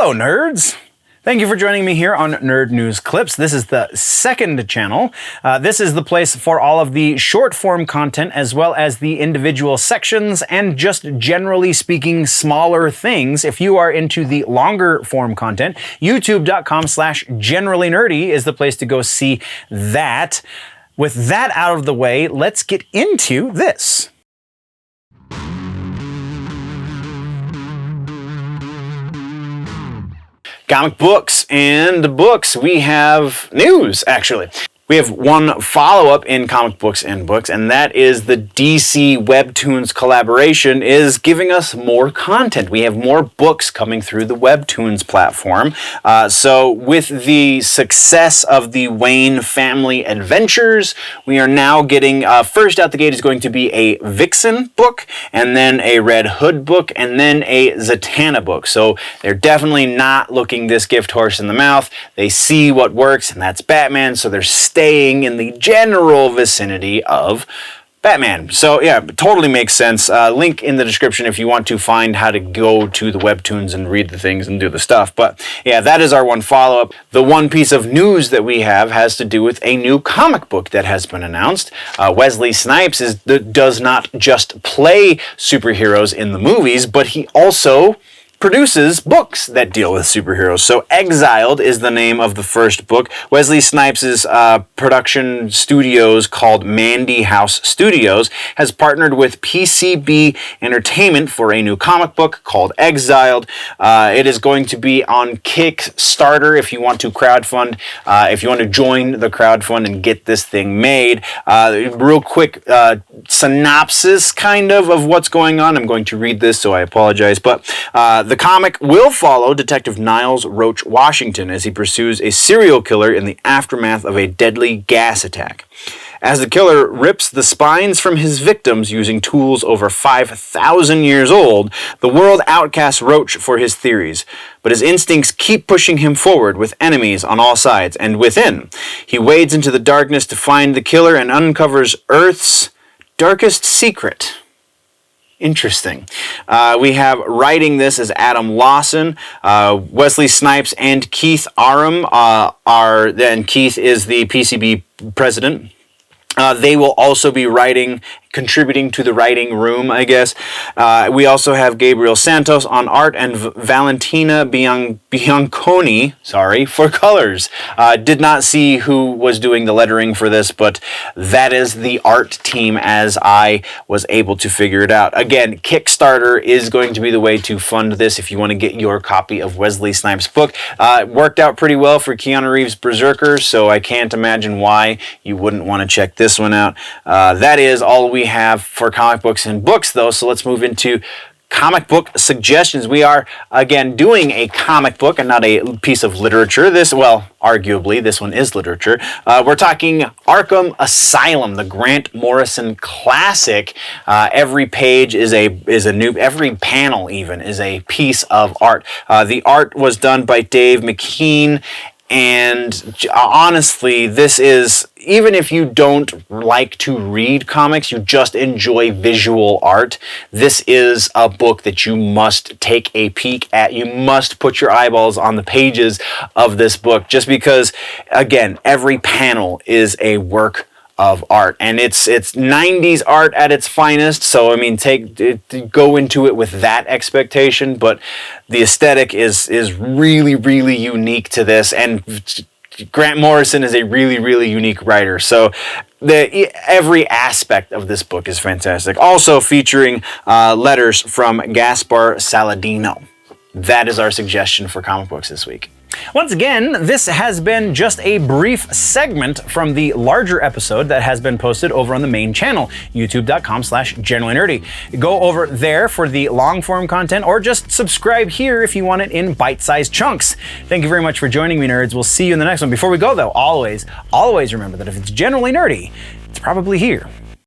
Hello, nerds! Thank you for joining me here on Nerd News Clips. This is the second channel. This is the place for all of the short-form content as well as the individual sections and just generally speaking smaller things. If you are into the longer form content, youtube.com/generallynerdy is the place to go see that. With that out of the way, let's get into this. Comic books and books. We have news, actually. We have one follow-up in comic books and books, and that is the DC Webtoons collaboration is giving us more content. We have more books coming through the Webtoons platform. So with the success of the Wayne family adventures, we are now getting, first out the gate is going to be a Vixen book, and then a Red Hood book, and then a Zatanna book. So they're definitely not looking this gift horse in the mouth. They see what works, and that's Batman, so they're staying in the general vicinity of Batman. So yeah, totally makes sense. Link in the description if you want to find how to go to the Webtoons and read the things and do the stuff. But yeah, that is our one follow-up. The one piece of news that we have has to do with a new comic book that has been announced. Wesley Snipes does not just play superheroes in the movies, but he also produces books that deal with superheroes. So Exiled is the name of the first book. Wesley Snipes' production studios called Maandi House Studios has partnered with PCB Entertainment for a new comic book called Exiled. It is going to be on Kickstarter if you want to crowdfund, if you want to join the crowdfund and get this thing made. Real quick synopsis kind of what's going on. I'm going to read this, so I apologize. But the comic will follow Detective Niles Roach Washington as he pursues a serial killer in the aftermath of a deadly gas attack. As the killer rips the spines from his victims using tools over 5,000 years old, the world outcasts Roach for his theories, but his instincts keep pushing him forward with enemies on all sides and within. He wades into the darkness to find the killer and uncovers Earth's darkest secret. Interesting. We have writing this as Adam Lawson. Wesley Snipes and Keith Arem then Keith is the PCB president. They will also be contributing to the writing room, I guess. We also have Gabriel Santos on art and Valentina Bianconi, for colors. Did not see who was doing the lettering for this, but that is the art team as I was able to figure it out. Again, Kickstarter is going to be the way to fund this if you want to get your copy of Wesley Snipes' book. It worked out pretty well for Keanu Reeves' Berserker, so I can't imagine why you wouldn't want to check this one out. That is all we have for comic books and books, though, so let's move into comic book suggestions. We are, again, doing a comic book and not a piece of literature. Arguably, this one is literature. We're talking Arkham Asylum, the Grant Morrison classic. Every page is every panel even is a piece of art. The art was done by Dave McKean, and honestly, this is, even if you don't like to read comics, you just enjoy visual art, this is a book that you must take a peek at. You must put your eyeballs on the pages of this book, just because, again, every panel is a work of art, and it's 90s art at its finest. So I mean, go into it with that expectation, but the aesthetic is really, really unique to this, and Grant Morrison is a really, really unique writer. So every aspect of this book is fantastic. Also featuring letters from Gaspar Saladino. That is our suggestion for comic books this week. Once again, this has been just a brief segment from the larger episode that has been posted over on the main channel, youtube.com/generallynerdy. Go over there for the long form content, or just subscribe here if you want it in bite-sized chunks. Thank you very much for joining me, nerds. We'll see you in the next one. Before we go, though, always remember that if it's generally nerdy, it's probably here.